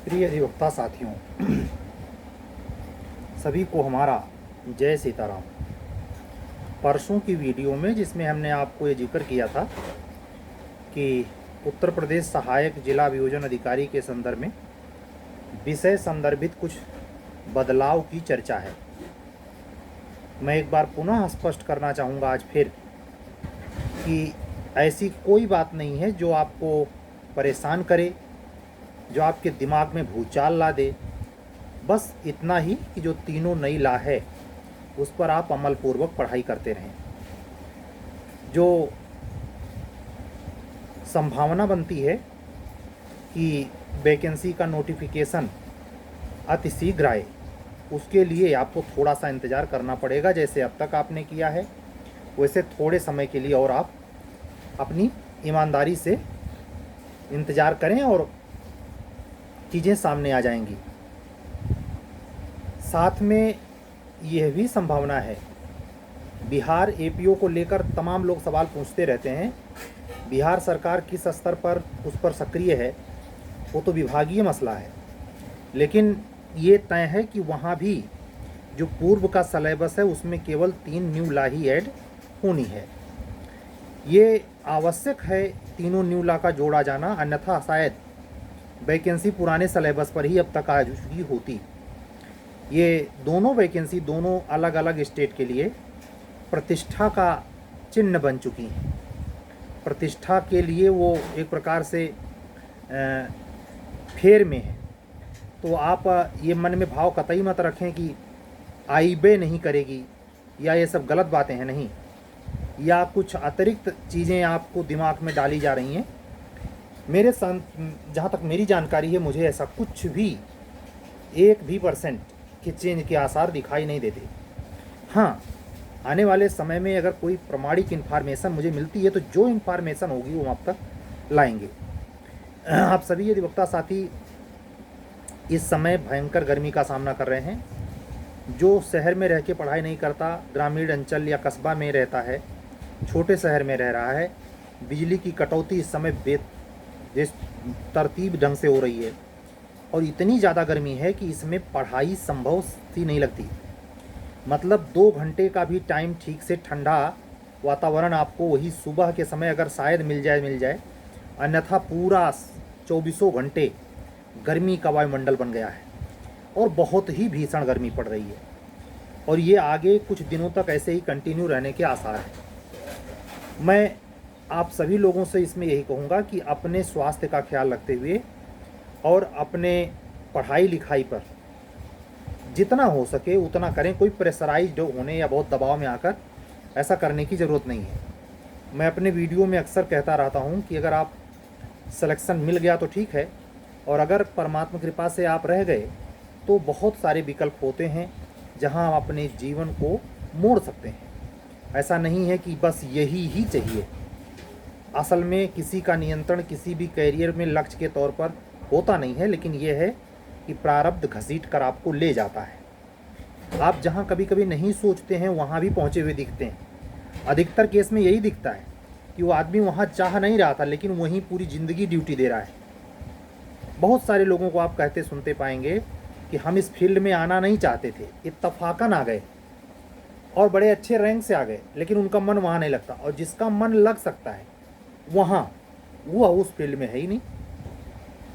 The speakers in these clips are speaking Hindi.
प्रिय अधिवक्ता साथियों, सभी को हमारा जय सीताराम। परसों की वीडियो में जिसमें हमने आपको ये जिक्र किया था कि उत्तर प्रदेश सहायक जिला अभियोजन अधिकारी के संदर्भ में विषय संदर्भित कुछ बदलाव की चर्चा है। मैं एक बार पुनः स्पष्ट करना चाहूँगा आज फिर कि ऐसी कोई बात नहीं है जो आपको परेशान करे, जो आपके दिमाग में भूचाल ला दे। बस इतना ही कि जो तीनों नई लॉ है उस पर आप अमलपूर्वक पढ़ाई करते रहें। जो संभावना बनती है कि वैकेंसी का नोटिफिकेशन अतिशीघ्र आए, उसके लिए आपको थोड़ा सा इंतज़ार करना पड़ेगा। जैसे अब तक आपने किया है वैसे थोड़े समय के लिए और आप अपनी ईमानदारी से इंतज़ार करें और चीज़ें सामने आ जाएंगी। साथ में यह भी संभावना है, बिहार एपीओ को लेकर तमाम लोग सवाल पूछते रहते हैं। बिहार सरकार किस स्तर पर उस पर सक्रिय है वो तो विभागीय मसला है, लेकिन ये तय है कि वहाँ भी जो पूर्व का सिलेबस है उसमें केवल 3 न्यू लॉ ही ऐड होनी है। ये आवश्यक है तीनों न्यू लॉ का जोड़ा जाना, अन्यथा शायद वैकेंसी पुराने सिलेबस पर ही अब तक आ चुकी होती। ये दोनों वैकेंसी दोनों अलग अलग स्टेट के लिए प्रतिष्ठा का चिन्ह बन चुकी हैं। प्रतिष्ठा के लिए वो एक प्रकार से फेर में है। तो आप ये मन में भाव कतई मत रखें कि आईबे नहीं करेगी या ये सब गलत बातें हैं, नहीं, या कुछ अतिरिक्त चीज़ें आपको दिमाग में डाली जा रही हैं। मेरे जहाँ तक मेरी जानकारी है, मुझे ऐसा कुछ भी 1 भी % के चेंज के आसार दिखाई नहीं देते। हाँ, आने वाले समय में अगर कोई प्रमाणिक इन्फॉर्मेशन मुझे मिलती है तो जो इन्फॉर्मेशन होगी वो आप तक लाएंगे। आप सभी अधिवक्ता साथी इस समय भयंकर गर्मी का सामना कर रहे हैं। जो शहर में रह के पढ़ाई नहीं करता, ग्रामीण अंचल या कस्बा में रहता है, छोटे शहर में रह रहा है, बिजली की कटौती इस समय तरतीब ढंग से हो रही है और इतनी ज़्यादा गर्मी है कि इसमें पढ़ाई संभव सी नहीं लगती। मतलब 2 घंटे का भी टाइम ठीक से ठंडा वातावरण आपको वही सुबह के समय अगर शायद मिल जाए, अन्यथा पूरा 24 घंटे गर्मी का वायुमंडल बन गया है और बहुत ही भीषण गर्मी पड़ रही है और ये आगे कुछ दिनों तक ऐसे ही कंटिन्यू रहने के आसार हैं। मैं आप सभी लोगों से इसमें यही कहूँगा कि अपने स्वास्थ्य का ख्याल रखते हुए और अपने पढ़ाई लिखाई पर जितना हो सके उतना करें। कोई प्रेशराइज्ड होने या बहुत दबाव में आकर ऐसा करने की ज़रूरत नहीं है। मैं अपने वीडियो में अक्सर कहता रहता हूँ कि अगर आप सिलेक्शन मिल गया तो ठीक है, और अगर परमात्मा कृपा से आप रह गए तो बहुत सारे विकल्प होते हैं जहाँ आप अपने जीवन को मोड़ सकते हैं। ऐसा नहीं है कि बस यही ही चाहिए। असल में किसी का नियंत्रण किसी भी कैरियर में लक्ष्य के तौर पर होता नहीं है, लेकिन यह है कि प्रारब्ध घसीट कर आपको ले जाता है। आप जहाँ कभी कभी नहीं सोचते हैं वहाँ भी पहुँचे हुए दिखते हैं। अधिकतर केस में यही दिखता है कि वो आदमी वहाँ चाह नहीं रहा था लेकिन वहीं पूरी ज़िंदगी ड्यूटी दे रहा है। बहुत सारे लोगों को आप कहते सुनते पाएंगे कि हम इस फील्ड में आना नहीं चाहते थे, इत्तफाकन आ गए और बड़े अच्छे रैंक से आ गए, लेकिन उनका मन वहाँ नहीं लगता। और जिसका मन लग सकता है वहाँ वो उस फील्ड में है ही नहीं।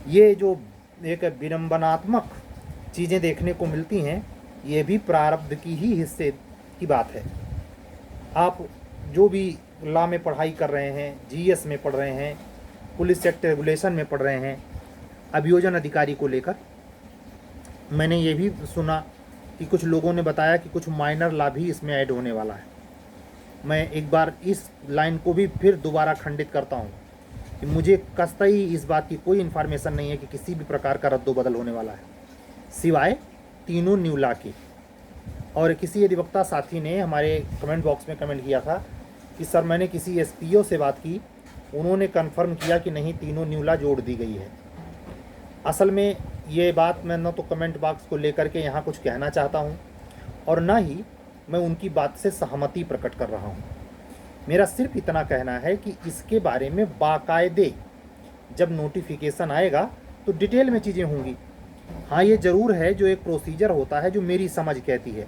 ये जो एक विडंबनात्मक चीज़ें देखने को मिलती हैं, ये भी प्रारब्ध की ही हिस्से की बात है। आप जो भी लॉ में पढ़ाई कर रहे हैं, जीएस में पढ़ रहे हैं, पुलिस एक्ट रेगुलेशन में पढ़ रहे हैं, अभियोजन अधिकारी को लेकर, मैंने ये भी सुना कि कुछ लोगों ने बताया कि कुछ माइनर लॉ भी इसमें ऐड होने वाला है। मैं एक बार इस लाइन को भी फिर दोबारा खंडित करता हूँ कि मुझे कतई इस बात की कोई इन्फॉर्मेशन नहीं है कि किसी भी प्रकार का रद्दोबदल होने वाला है, सिवाय तीनों न्यू लॉ की। और किसी अधिवक्ता साथी ने हमारे कमेंट बॉक्स में कमेंट किया था कि सर मैंने किसी एसपीओ से बात की, उन्होंने कन्फर्म किया कि नहीं, तीनों न्यू लॉ जोड़ दी गई है। असल में ये बात मैं न तो कमेंट बॉक्स को लेकर के यहाँ कुछ कहना चाहता हूँ और ना ही मैं उनकी बात से सहमति प्रकट कर रहा हूँ। मेरा सिर्फ इतना कहना है कि इसके बारे में बाकायदे जब नोटिफिकेशन आएगा तो डिटेल में चीज़ें होंगी। हाँ, ये ज़रूर है, जो एक प्रोसीजर होता है, जो मेरी समझ कहती है,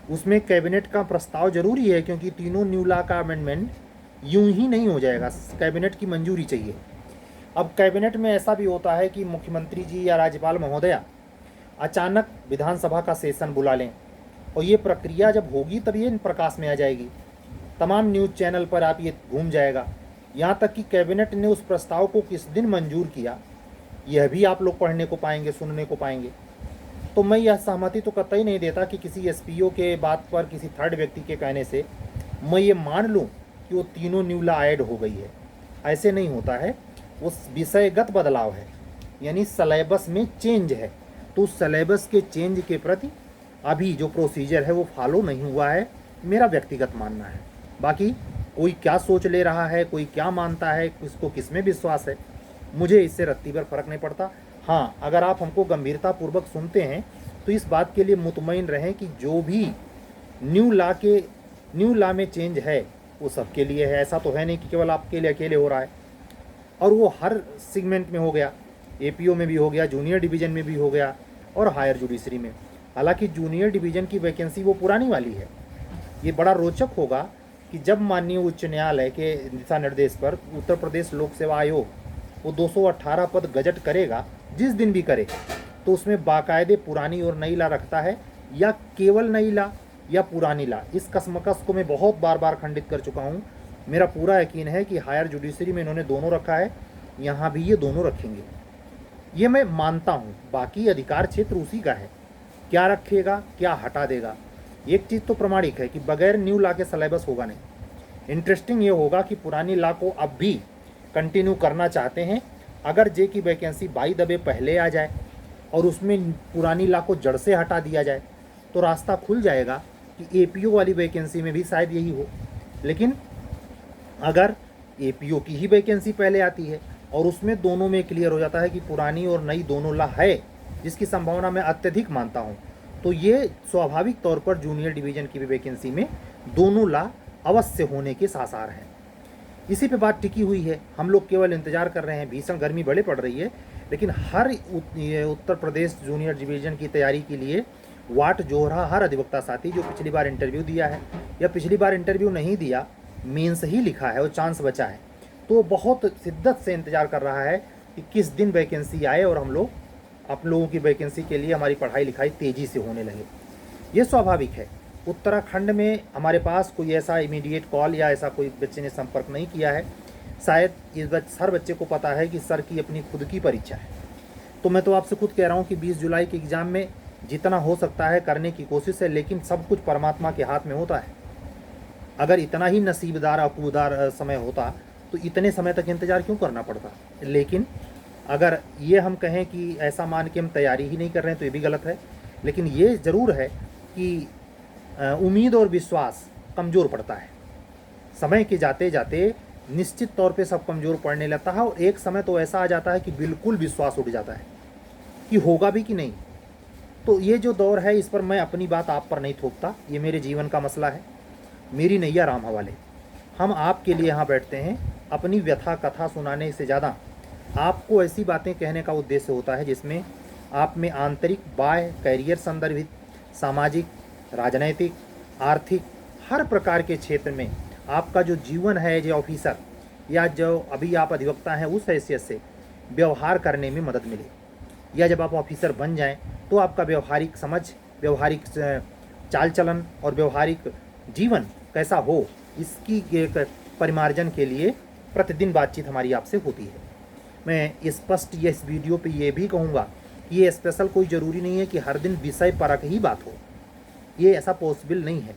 उसमें कैबिनेट का प्रस्ताव जरूरी है, क्योंकि तीनों न्यू लॉ का अमेंडमेंट यूं ही नहीं हो जाएगा, कैबिनेट की मंजूरी चाहिए। अब कैबिनेट में ऐसा भी होता है कि मुख्यमंत्री जी या राज्यपाल महोदया अचानक विधानसभा का सेशन बुला लें, और ये प्रक्रिया जब होगी तब ये प्रकाश में आ जाएगी, तमाम न्यूज़ चैनल पर आप ये घूम जाएगा। यहाँ तक कि कैबिनेट ने उस प्रस्ताव को किस दिन मंजूर किया, यह भी आप लोग पढ़ने को पाएंगे, सुनने को पाएंगे। तो मैं यह सहमति तो कतई नहीं देता कि किसी एसपीओ के बात पर, किसी थर्ड व्यक्ति के कहने से मैं ये मान लूँ कि वो तीनों न्यू लॉ ऐड हो गई है। ऐसे नहीं होता है, वो विषयगत बदलाव है, यानी सलेबस में चेंज है। तो उस सलेबस के चेंज के प्रति अभी जो प्रोसीजर है वो फॉलो नहीं हुआ है, मेरा व्यक्तिगत मानना है। बाकी कोई क्या सोच ले रहा है, कोई क्या मानता है, किसको किस में विश्वास है, मुझे इससे रत्ती भर फर्क नहीं पड़ता। हाँ, अगर आप हमको गंभीरतापूर्वक सुनते हैं तो इस बात के लिए मुतमईन रहें कि जो भी न्यू लॉ में चेंज है वो सबके लिए है। ऐसा तो है नहीं कि केवल आपके लिए अकेले हो रहा है, और वो हर सेगमेंट में हो गया, एपीओ में भी हो गया, जूनियर डिवीज़न में भी हो गया, और हायर जुडिशरी में। हालांकि जूनियर डिवीज़न की वैकेंसी वो पुरानी वाली है। ये बड़ा रोचक होगा कि जब माननीय उच्च न्यायालय के दिशा निर्देश पर उत्तर प्रदेश लोक सेवा आयोग वो 218 पद गजट करेगा, जिस दिन भी करे, तो उसमें बाकायदे पुरानी और नई लॉ रखता है, या केवल नई लॉ या पुरानी लॉ। इस कसमकस को मैं बहुत बार खंडित कर चुका हूँ। मेरा पूरा यकीन है कि हायर जुडिशरी में इन्होंने दोनों रखा है, यहाँ भी ये दोनों रखेंगे, ये मैं मानता हूँ। बाकी अधिकार क्षेत्र उसी का है, क्या रखेगा, क्या हटा देगा। एक चीज़ तो प्रमाणिक है कि बगैर न्यू लॉ के सिलेबस होगा नहीं। इंटरेस्टिंग ये होगा कि पुरानी लॉ को अब भी कंटिन्यू करना चाहते हैं। अगर जे की वैकेंसी बाई दबे पहले आ जाए और उसमें पुरानी लॉ को जड़ से हटा दिया जाए, तो रास्ता खुल जाएगा कि एपीओ वाली वैकेंसी में भी शायद यही हो। लेकिन अगर एपीओ की ही वैकेंसी पहले आती है और उसमें दोनों में क्लियर हो जाता है कि पुरानी और नई दोनों लॉ है, जिसकी संभावना मैं अत्यधिक मानता हूँ, तो ये स्वाभाविक तौर पर जूनियर डिवीज़न की भी वैकेंसी में दोनों लॉ अवश्य होने के आसार हैं। इसी पे बात टिकी हुई है। हम लोग केवल इंतजार कर रहे हैं। भीषण गर्मी बड़े पड़ रही है, लेकिन हर उत्तर प्रदेश जूनियर डिवीज़न की तैयारी के लिए वाट जोह रहा हर अधिवक्ता साथी जो पिछली बार इंटरव्यू दिया है या पिछली बार इंटरव्यू नहीं दिया, मेंस ही लिखा है और चांस बचा है, तो बहुत शिद्दत से इंतज़ार कर रहा है कि किस दिन वैकेंसी आए और हम लोग आप लोगों की वैकेंसी के लिए हमारी पढ़ाई लिखाई तेज़ी से होने लगे। ये स्वाभाविक है। उत्तराखंड में हमारे पास कोई ऐसा इमीडिएट कॉल या ऐसा कोई बच्चे ने संपर्क नहीं किया है। शायद इस हर बच्चे को पता है कि सर की अपनी खुद की परीक्षा है। तो मैं तो आपसे खुद कह रहा हूँ कि 20 जुलाई के एग्ज़ाम में जितना हो सकता है करने की कोशिश है, लेकिन सब कुछ परमात्मा के हाथ में होता है। अगर इतना ही नसीबदार अकूदार समय होता तो इतने समय तक इंतज़ार क्यों करना पड़ता। लेकिन अगर ये हम कहें कि ऐसा मान के हम तैयारी ही नहीं कर रहे हैं तो ये भी गलत है। लेकिन ये ज़रूर है कि उम्मीद और विश्वास कमज़ोर पड़ता है। समय के जाते जाते निश्चित तौर पे सब कमज़ोर पड़ने लगता है, और एक समय तो ऐसा आ जाता है कि बिल्कुल विश्वास उठ जाता है कि होगा भी कि नहीं। तो ये जो दौर है, इस पर मैं अपनी बात आप पर नहीं थोपता। ये मेरे जीवन का मसला है, मेरी नैया राम हवाले। हम आपके लिए यहाँ बैठते हैं, अपनी व्यथा कथा सुनाने से ज़्यादा आपको ऐसी बातें कहने का उद्देश्य होता है जिसमें आप में आंतरिक, बाह्य, कैरियर संदर्भित, सामाजिक, राजनैतिक, आर्थिक, हर प्रकार के क्षेत्र में आपका जो जीवन है जो ऑफिसर या जो अभी आप अधिवक्ता हैं उस हैसियत से व्यवहार करने में मदद मिले, या जब आप ऑफिसर बन जाएं तो आपका व्यवहारिक समझ, व्यवहारिक चाल चलन और व्यवहारिक जीवन कैसा हो, इसकी एक परिमार्जन के लिए प्रतिदिन बातचीत हमारी आपसे होती है। मैं स्पष्ट ये इस वीडियो पे ये भी कहूँगा कि ये स्पेशल कोई ज़रूरी नहीं है कि हर दिन विषय परक ही बात हो, ये ऐसा पॉसिबल नहीं है।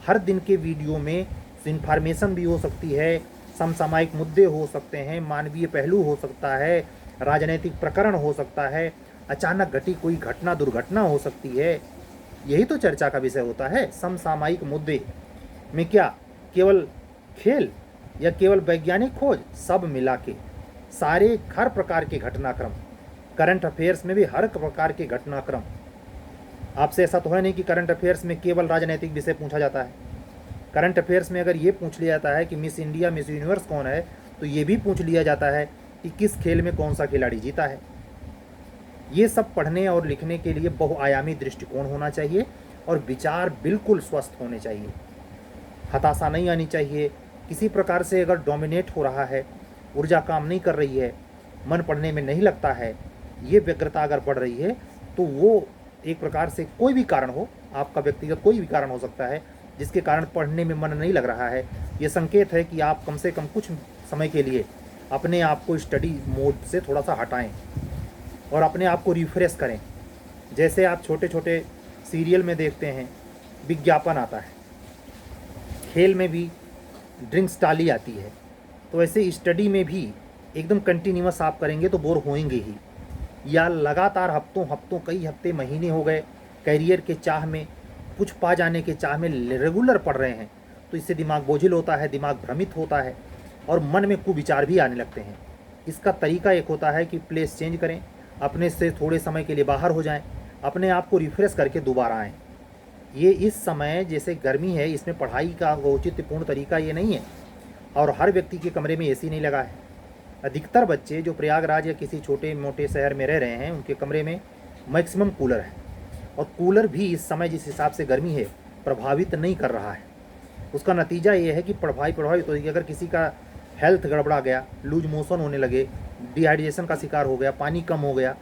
हर दिन के वीडियो में इन्फॉर्मेशन भी हो सकती है, समसामयिक मुद्दे हो सकते हैं, मानवीय पहलू हो सकता है, राजनीतिक प्रकरण हो सकता है, अचानक घटी कोई घटना दुर्घटना हो सकती है। यही तो चर्चा का विषय होता है। समसामयिक मुद्दे में क्या केवल खेल या केवल वैज्ञानिक खोज, सब मिला के सारे हर प्रकार के घटनाक्रम, करंट अफेयर्स में भी हर प्रकार के घटनाक्रम। आपसे ऐसा तो है नहीं कि करंट अफेयर्स में केवल राजनीतिक विषय पूछा जाता है। करंट अफेयर्स में अगर ये पूछ लिया जाता है कि मिस इंडिया, मिस यूनिवर्स कौन है, तो ये भी पूछ लिया जाता है कि किस खेल में कौन सा खिलाड़ी जीता है। ये सब पढ़ने और लिखने के लिए बहुआयामी दृष्टिकोण होना चाहिए और विचार बिल्कुल स्वस्थ होने चाहिए। हताशा नहीं आनी चाहिए। किसी प्रकार से अगर डोमिनेट हो रहा है, ऊर्जा काम नहीं कर रही है, मन पढ़ने में नहीं लगता है, ये व्यग्रता अगर बढ़ रही है, तो वो एक प्रकार से कोई भी कारण हो, आपका व्यक्तिगत कोई भी कारण हो सकता है जिसके कारण पढ़ने में मन नहीं लग रहा है। ये संकेत है कि आप कम से कम कुछ समय के लिए अपने आप को स्टडी मोड से थोड़ा सा हटाएं और अपने आप को रिफ्रेश करें। जैसे आप छोटे छोटे सीरियल में देखते हैं, विज्ञापन आता है, खेल में भी ड्रिंक्स टाली आती है, तो ऐसे स्टडी में भी एकदम कंटिन्यूअस आप करेंगे तो बोर होएंगे ही। या लगातार हफ्तों कई हफ्ते महीने हो गए कैरियर के चाह में, कुछ पा जाने के चाह में रेगुलर पढ़ रहे हैं, तो इससे दिमाग बोझिल होता है, दिमाग भ्रमित होता है और मन में कुविचार भी आने लगते हैं। इसका तरीका एक होता है कि प्लेस चेंज करें, अपने से थोड़े समय के लिए बाहर हो जाएं, अपने आप को रिफ्रेश करके दोबारा आएँ। ये इस समय जैसे गर्मी है, इसमें पढ़ाई का औचित्यपूर्ण तरीका ये नहीं है। और हर व्यक्ति के कमरे में एसी नहीं लगा है। अधिकतर बच्चे जो प्रयागराज या किसी छोटे मोटे शहर में रह रहे हैं, उनके कमरे में मैक्सिमम कूलर है, और कूलर भी इस समय जिस हिसाब से गर्मी है प्रभावित नहीं कर रहा है। उसका नतीजा ये है कि प्रभावित होगी। अगर किसी का हेल्थ गड़बड़ा गया, लूज मोशन होने लगे, डिहाइड्रेशन का शिकार हो गया, पानी कम हो गया,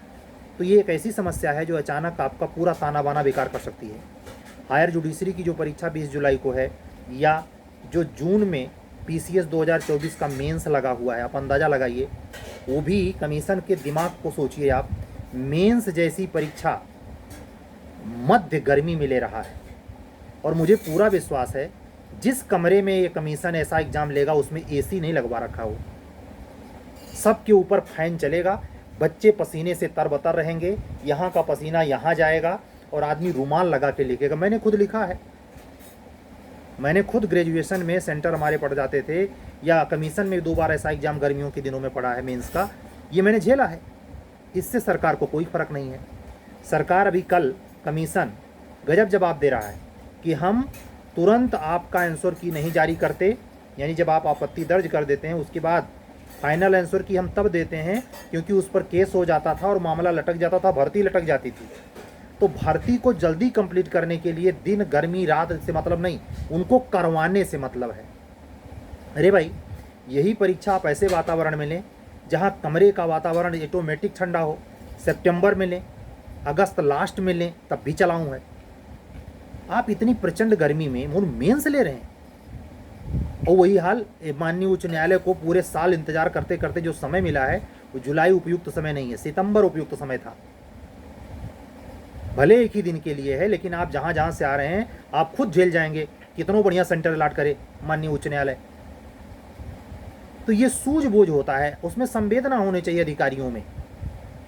तो ये एक ऐसी समस्या है जो अचानक आपका पूरा ताना बाना बेकार कर सकती है। हायर जुडिशरी की जो परीक्षा 20 जुलाई को है, या जो जून में PCS 2024 का मेंस लगा हुआ है, आप अंदाज़ा लगाइए, वो भी कमीशन के दिमाग को सोचिए आप, मेंस जैसी परीक्षा मध्य गर्मी में ले रहा है। और मुझे पूरा विश्वास है जिस कमरे में ये कमीशन ऐसा एग्ज़ाम लेगा उसमें AC नहीं लगवा रखा हो, सबके ऊपर फैन चलेगा, बच्चे पसीने से तरबतर रहेंगे, यहाँ का पसीना यहाँ जाएगा और आदमी रुमाल लगा के लिखेगा। मैंने खुद लिखा है, मैंने खुद ग्रेजुएशन में सेंटर हमारे पढ़ जाते थे, या कमीशन में 2 बार ऐसा एग्ज़ाम गर्मियों के दिनों में पढ़ा है मेंस का, ये मैंने झेला है। इससे सरकार को कोई फ़र्क नहीं है। सरकार अभी कल कमीशन गजब जवाब दे रहा है कि हम तुरंत आपका आंसर की नहीं जारी करते, यानी जब आप आपत्ति दर्ज कर देते हैं उसके बाद फाइनल आंसर की हम तब देते हैं क्योंकि उस पर केस हो जाता था और मामला लटक जाता था, भर्ती लटक जाती थी। तो भर्ती को जल्दी कंप्लीट करने के लिए दिन गर्मी रात से मतलब नहीं, उनको करवाने से मतलब है। अरे भाई, यही परीक्षा आप ऐसे वातावरण में लें जहां कमरे का वातावरण ऑटोमेटिक ठंडा हो, सितंबर में लें, अगस्त लास्ट में लें, तब भी चलाऊँ है। आप इतनी प्रचंड गर्मी में मेंस ले रहे हैं। और वही हाल माननीय उच्च न्यायालय को पूरे साल इंतजार करते करते जो समय मिला है वो जुलाई उपयुक्त समय नहीं है, सितंबर उपयुक्त समय था। भले एक ही दिन के लिए है, लेकिन आप जहाँ जहाँ से आ रहे हैं आप खुद झेल जाएंगे, कितनों बढ़िया सेंटर अलाट करे माननीय उच्च न्यायालय। तो ये सूझबूझ होता है, उसमें संवेदना होनी चाहिए अधिकारियों में,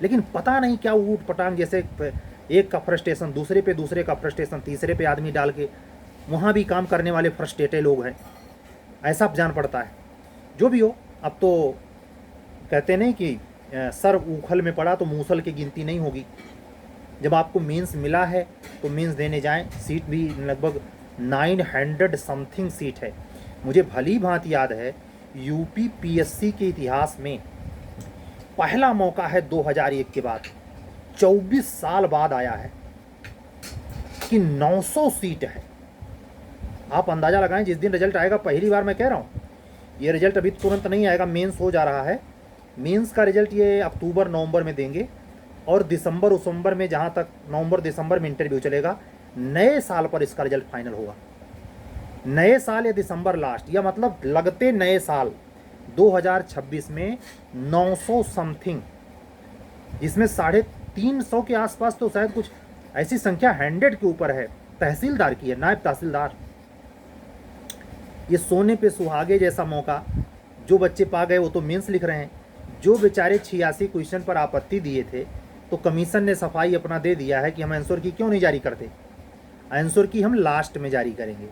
लेकिन पता नहीं क्या ऊट पटांग, जैसे एक का फ्रस्ट्रेशन दूसरे पे, दूसरे का फ्रस्ट्रेशन तीसरे पे आदमी डाल के, वहाँ भी काम करने वाले फ्रस्ट्रेटेड लोग हैं, ऐसा जान पड़ता है। जो भी हो, अब तो कहते नहीं कि सर उखल में पड़ा तो मूसल की गिनती नहीं होगी। जब आपको मेंस मिला है तो मेंस देने जाएं। सीट भी लगभग 900 समथिंग सीट है। मुझे भली भांति याद है यूपी PSC के इतिहास में पहला मौका है 2001 के बाद, 24 साल बाद आया है कि 900 सीट है। आप अंदाज़ा लगाएं, जिस दिन रिजल्ट आएगा, पहली बार मैं कह रहा हूँ, ये रिजल्ट अभी तुरंत नहीं आएगा, मेंस हो जा रहा है। मेंस का रिजल्ट ये अक्टूबर नवंबर में देंगे और दिसंबर में, जहाँ तक नवंबर दिसंबर में इंटरव्यू चलेगा, नए साल पर इसका रिजल्ट फाइनल होगा। नए साल या दिसंबर लास्ट, या मतलब लगते नए साल 2026 में 900 समथिंग, जिसमें 350 के आसपास तो शायद कुछ ऐसी संख्या 100 के ऊपर है, तहसीलदार की है, नायब तहसीलदार। ये सोने पे सुहागे जैसा मौका जो बच्चे पा गए वो तो मेंस लिख रहे हैं। जो बेचारे 86 क्वेश्चन पर आपत्ति दिए थे, तो कमीशन ने सफाई अपना दे दिया है कि हम आंसर की क्यों नहीं जारी करते, आंसर की हम लास्ट में जारी करेंगे।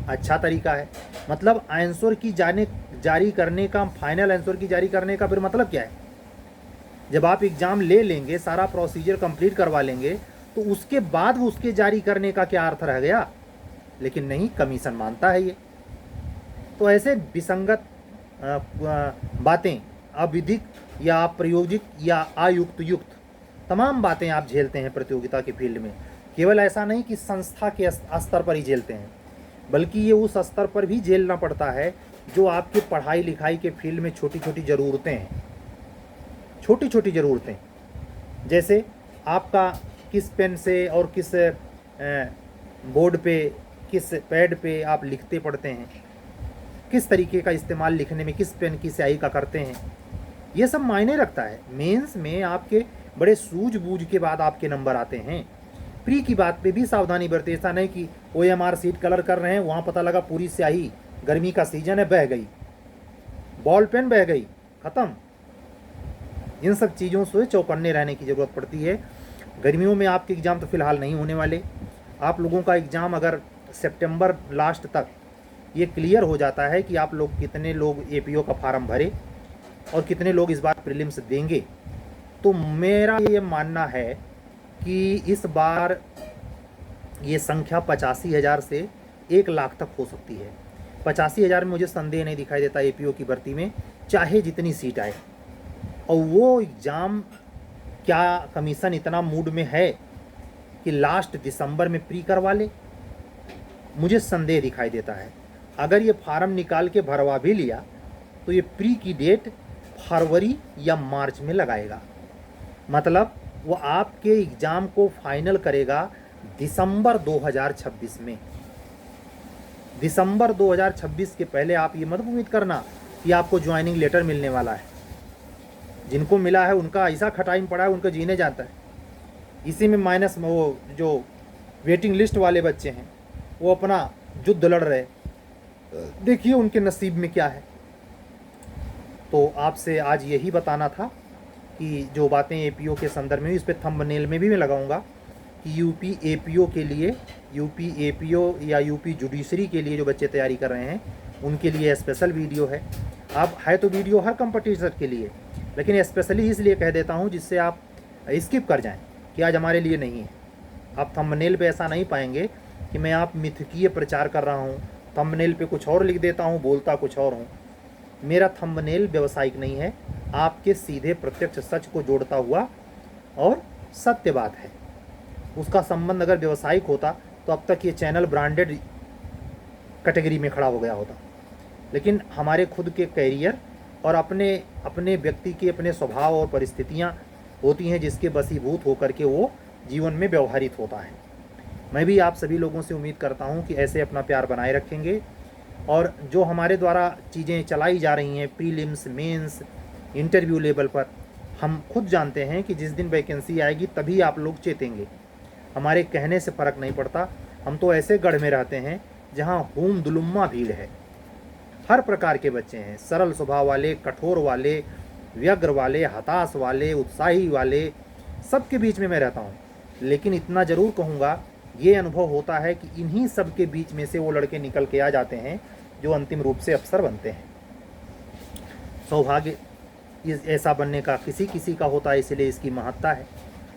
अच्छा तरीका है, मतलब आंसर की जारी करने का, फाइनल आंसर की जारी करने का फिर मतलब क्या है? जब आप एग्ज़ाम ले लेंगे, सारा प्रोसीजर कंप्लीट करवा लेंगे, तो उसके बाद उसके जारी करने का क्या अर्थ रह गया? लेकिन नहीं, कमीशन मानता है ये। तो ऐसे विसंगत बातें, अविधिक या अप्रयोजित या अयुक्त तमाम बातें आप झेलते हैं प्रतियोगिता के फील्ड में। केवल ऐसा नहीं कि संस्था के स्तर पर ही झेलते हैं, बल्कि ये उस स्तर पर भी झेलना पड़ता है जो आपकी पढ़ाई लिखाई के फील्ड में छोटी छोटी ज़रूरतें हैं। छोटी छोटी ज़रूरतें, जैसे आपका किस पेन से और किस बोर्ड पे, किस पैड पे आप लिखते पढ़ते हैं, किस तरीके का इस्तेमाल लिखने में, किस पेन की स्याही का करते हैं, ये सब मायने रखता है। मेंस में आपके बड़े सूझबूझ के बाद आपके नंबर आते हैं। प्री की बात पे भी सावधानी बरते। ऐसा नहीं कि OMR सीट कलर कर रहे हैं, वहाँ पता लगा पूरी स्याही, गर्मी का सीजन है, बह गई, बॉल पेन बह गई, ख़त्म। इन सब चीज़ों से चौकन्ने रहने की ज़रूरत पड़ती है। गर्मियों में आपके एग्ज़ाम तो फ़िलहाल नहीं होने वाले। आप लोगों का एग्ज़ाम अगर सितंबर लास्ट तक ये क्लियर हो जाता है कि आप लोग कितने लोग APO का फार्म भरे और कितने लोग इस बार प्रीलिम्स देंगे, तो मेरा ये मानना है कि इस बार ये संख्या 85,000 से 1 लाख तक हो सकती है। 85,000 में मुझे संदेह नहीं दिखाई देता APO की भर्ती में, चाहे जितनी सीट आए। और वो एग्ज़ाम, क्या कमीशन इतना मूड में है कि लास्ट दिसंबर में प्री करवा ले? मुझे संदेह दिखाई देता है। अगर ये फार्म निकाल के भरवा भी लिया तो ये प्री की डेट फरवरी या मार्च में लगाएगा। मतलब वो आपके एग्ज़ाम को फाइनल करेगा दिसंबर 2026 में। दिसंबर 2026 के पहले आप ये मत उम्मीद करना कि आपको ज्वाइनिंग लेटर मिलने वाला है। जिनको मिला है उनका ऐसा खटाइम पड़ा है, उनको जीने जाता है। इसी में माइनस में वो जो वेटिंग लिस्ट वाले बच्चे हैं वो अपना युद्ध लड़ रहे, देखिए उनके नसीब में क्या है। तो आपसे आज यही बताना था कि जो बातें APO के संदर्भ में, इस पर थंबनेल में भी मैं लगाऊंगा कि UP APO के लिए, UP APO या UP जुडिशरी के लिए जो बच्चे तैयारी कर रहे हैं उनके लिए स्पेशल वीडियो है। अब है तो वीडियो हर कंपटीटर के लिए, लेकिन स्पेशली इसलिए कह देता हूँ जिससे आप स्किप कर जाएं कि आज हमारे लिए नहीं है। आप थंबनेल पे ऐसा नहीं पाएंगे कि मैं आप मिथकीय प्रचार कर रहा हूँ, थंबनेल पे कुछ और लिख देता हूँ, बोलता कुछ और हूँ। मेरा थंबनेल व्यावसायिक नहीं है, आपके सीधे प्रत्यक्ष सच को जोड़ता हुआ और सत्य बात है। उसका संबंध अगर व्यावसायिक होता तो अब तक ये चैनल ब्रांडेड कैटेगरी में खड़ा हो गया होता। लेकिन हमारे खुद के कैरियर और अपने अपने व्यक्ति के अपने स्वभाव और परिस्थितियाँ होती हैं जिसके बसीभूत होकर के वो जीवन में व्यवहारित होता है। मैं भी आप सभी लोगों से उम्मीद करता हूं कि ऐसे अपना प्यार बनाए रखेंगे और जो हमारे द्वारा चीज़ें चलाई जा रही हैं प्रीलिम्स, मेंस, इंटरव्यू लेवल पर, हम खुद जानते हैं कि जिस दिन वैकेंसी आएगी तभी आप लोग चेतेंगे। हमारे कहने से फ़र्क नहीं पड़ता। हम तो ऐसे गढ़ में रहते हैं जहां हूम दुलुम्मा भीड़ है। हर प्रकार के बच्चे हैं, सरल स्वभाव वाले, कठोर वाले, व्यग्र वाले, हताश वाले, उत्साही वाले, सबके बीच में मैं रहता हूँ। लेकिन इतना ज़रूर कहूँगा, ये अनुभव होता है कि इन्हीं सब के बीच में से वो लड़के निकल के आ जाते हैं जो अंतिम रूप से अफसर बनते हैं। सौभाग्य ऐसा बनने का किसी किसी का होता है, इसलिए इसकी महत्ता है।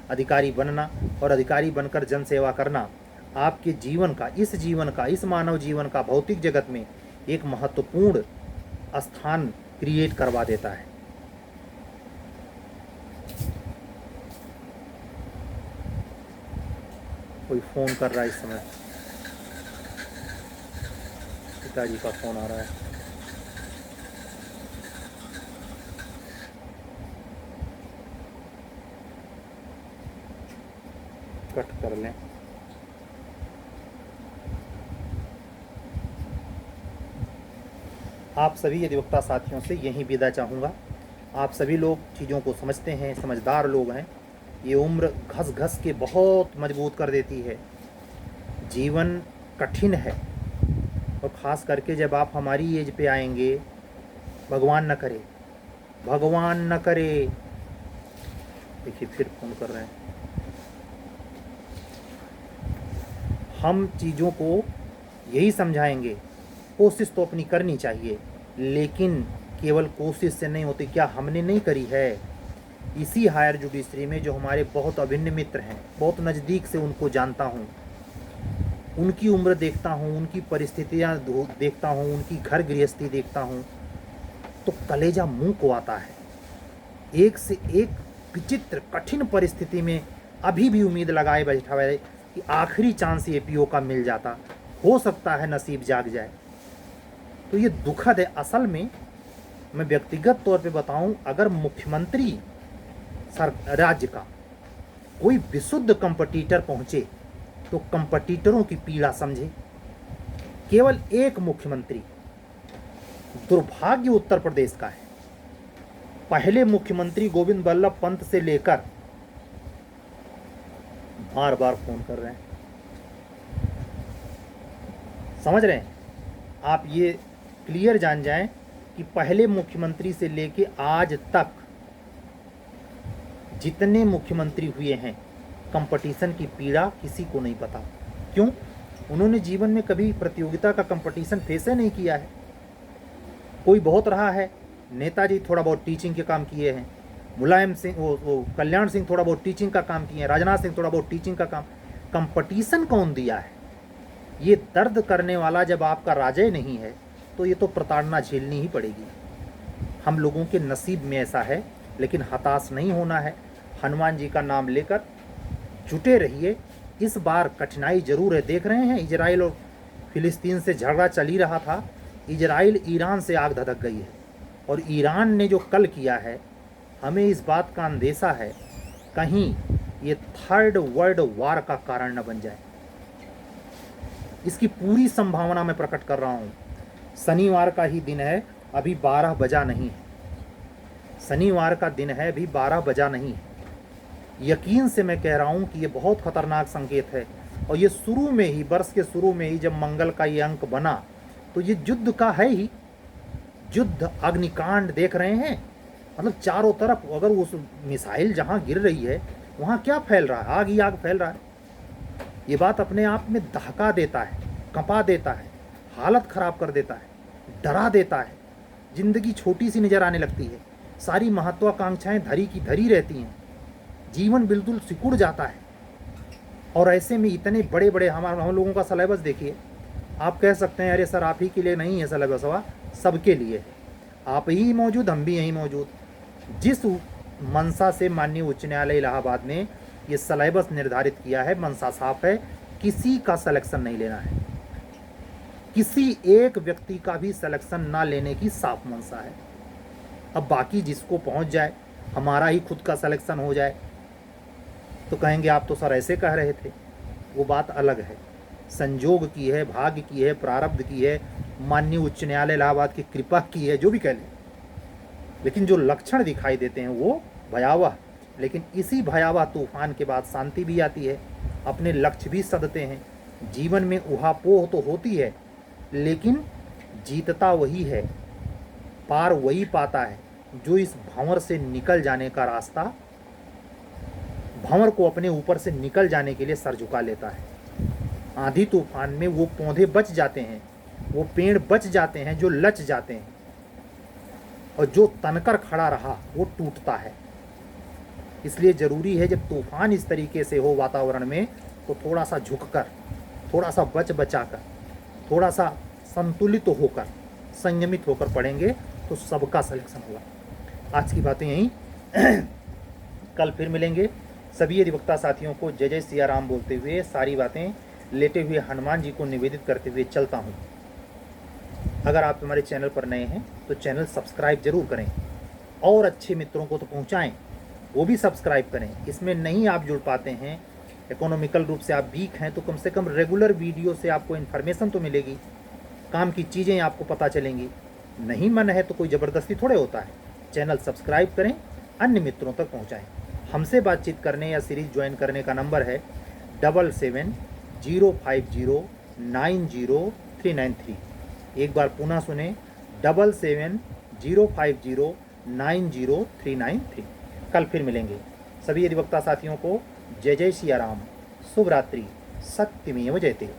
अधिकारी बनना और अधिकारी बनकर जन सेवा करना आपके जीवन का, इस जीवन का, इस मानव जीवन का भौतिक जगत में एक महत्वपूर्ण स्थान क्रिएट करवा देता है। कोई फ़ोन कर रहा है इस समय, पिताजी का फ़ोन आ रहा है। कट कर लें। आप सभी अधिवक्ता साथियों से यही विदा चाहूँगा। आप सभी लोग चीज़ों को समझते हैं, समझदार लोग हैं। ये उम्र घस घस के बहुत मजबूत कर देती है। जीवन कठिन है और ख़ास करके जब आप हमारी एज पे आएंगे, भगवान न करे, भगवान न करे। देखिए फिर फ़ोन कर रहे हैं। हम चीज़ों को यही समझाएंगे, कोशिश तो अपनी करनी चाहिए, लेकिन केवल कोशिश से नहीं होती। क्या हमने नहीं करी है? इसी हायर जुडिशरी में जो हमारे बहुत अभिन्न मित्र हैं, बहुत नज़दीक से उनको जानता हूँ, उनकी उम्र देखता हूँ, उनकी परिस्थितियाँ देखता हूँ, उनकी घर गृहस्थी देखता हूँ, तो कलेजा मुंह को आता है। एक से एक विचित्र कठिन परिस्थिति में अभी भी उम्मीद लगाए बैठा है कि आखिरी चांस ये पीओ का मिल जाता, हो सकता है नसीब जाग जाए। तो ये दुखद है। असल में मैं व्यक्तिगत तौर पे बताऊं, अगर मुख्यमंत्री राज्य का कोई विशुद्ध कंपटीटर पहुंचे तो कंपटीटरों की पीड़ा समझे। केवल एक मुख्यमंत्री, दुर्भाग्य उत्तर प्रदेश का है। पहले मुख्यमंत्री गोविंद बल्लभ पंत से लेकर, बार बार फोन कर रहे हैं, समझ रहे हैं आप, ये क्लियर जान जाएं कि पहले मुख्यमंत्री से लेके आज तक जितने मुख्यमंत्री हुए हैं, कंपटीशन की पीड़ा किसी को नहीं पता। क्यों? उन्होंने जीवन में कभी प्रतियोगिता का कंपटीशन फेस नहीं किया है। कोई बहुत रहा है, नेताजी थोड़ा बहुत टीचिंग के काम किए हैं, मुलायम सिंह वो कल्याण सिंह थोड़ा बहुत टीचिंग का काम किए हैं, राजनाथ सिंह थोड़ा बहुत टीचिंग का काम। कंपटीशन कौन दिया है? ये दर्द करने वाला जब आपका राजा ही नहीं है तो ये तो प्रताड़ना झेलनी ही पड़ेगी। हम लोगों के नसीब में ऐसा है, लेकिन हताश नहीं होना है। हनुमान जी का नाम लेकर जुटे रहिए। इस बार कठिनाई जरूर है। देख रहे हैं, इजराइल और फिलिस्तीन से झगड़ा चल ही रहा था, इजराइल ईरान से आग धधक गई है। और ईरान ने जो कल किया है, हमें इस बात का अंदेशा है कहीं ये थर्ड वर्ल्ड वार का कारण न बन जाए। इसकी पूरी संभावना मैं प्रकट कर रहा हूँ। शनिवार का ही दिन है, अभी 12 बजा नहीं है। शनिवार का दिन है, अभी 12 बजा नहीं है। यकीन से मैं कह रहा हूँ कि ये बहुत खतरनाक संकेत है। और ये शुरू में ही, वर्ष के शुरू में ही जब मंगल का ये अंक बना, तो ये युद्ध का है ही। युद्ध, अग्निकांड देख रहे हैं, मतलब चारों तरफ अगर उस मिसाइल जहाँ गिर रही है वहाँ क्या फैल रहा है? आग ही आग फैल रहा है। ये बात अपने आप में दहका देता है, कंपा देता है, हालत ख़राब कर देता है, डरा देता है। ज़िंदगी छोटी सी नज़र आने लगती है, सारी महत्वाकांक्षाएं धरी की धरी रहती हैं, जीवन बिल्कुल सिकुड़ जाता है। और ऐसे में इतने बड़े बड़े हम लोगों का सिलेबस देखिए। आप कह सकते हैं अरे सर आप ही के लिए नहीं है सिलेबस, हुआ सबके लिए है। आप ही मौजूद, हम भी यहीं मौजूद। जिस मंशा से माननीय उच्च न्यायालय इलाहाबाद ने ये सिलेबस निर्धारित किया है, मंशा साफ है, किसी का सिलेक्शन नहीं लेना है। किसी एक व्यक्ति का भी सिलेक्शन ना लेने की साफ मंशा है। अब बाकी जिसको पहुंच जाए, हमारा ही खुद का सिलेक्शन हो जाए तो कहेंगे आप तो सर ऐसे कह रहे थे। वो बात अलग है। संजोग की है, भाग्य की है, प्रारब्ध की है, माननीय उच्च न्यायालय इलाहाबाद की कृपा की है, जो भी कह लें। लेकिन जो लक्षण दिखाई देते हैं वो भयावह। लेकिन इसी भयावह तूफान के बाद शांति भी आती है, अपने लक्ष्य भी सधते हैं। जीवन में उहापोह तो होती है, लेकिन जीतता वही है, पार वही पाता है जो इस भंवर से निकल जाने का रास्ता, भंवर को अपने ऊपर से निकल जाने के लिए सर झुका लेता है। आंधी तूफान में वो पौधे बच जाते हैं, वो पेड़ बच जाते हैं जो लच जाते हैं, और जो तनकर खड़ा रहा वो टूटता है। इसलिए ज़रूरी है जब तूफान इस तरीके से हो वातावरण में, तो थोड़ा सा झुककर, थोड़ा सा बचाकर, थोड़ा सा संतुलित होकर, संयमित होकर पढ़ेंगे तो सबका सिलेक्शन होगा। आज की बातें यहीं, कल फिर मिलेंगे। सभी अधिवक्ता साथियों को जय जय सिया राम बोलते हुए, सारी बातें लेटे हुए हनुमान जी को निवेदित करते हुए चलता हूँ। अगर आप हमारे चैनल पर नए हैं तो चैनल सब्सक्राइब जरूर करें, और अच्छे मित्रों को तो पहुँचाएँ, वो भी सब्सक्राइब करें। इसमें नहीं आप जुड़ पाते हैं, इकोनॉमिकल रूप से आप वीक हैं, तो कम से कम रेगुलर वीडियो से आपको इन्फॉर्मेशन तो मिलेगी, काम की चीज़ें आपको पता चलेंगी। नहीं मन है तो कोई ज़बरदस्ती थोड़े होता है। चैनल सब्सक्राइब करें, अन्य मित्रों तक पहुंचाएं। हमसे बातचीत करने या सीरीज ज्वाइन करने का नंबर है 7705090393। एक बार पुनः सुने, 7705090393। कल फिर मिलेंगे। सभी अधिवक्ता साथियों को जय जय सिया राम, शुभ रात्रि, सत्यमेव जयते।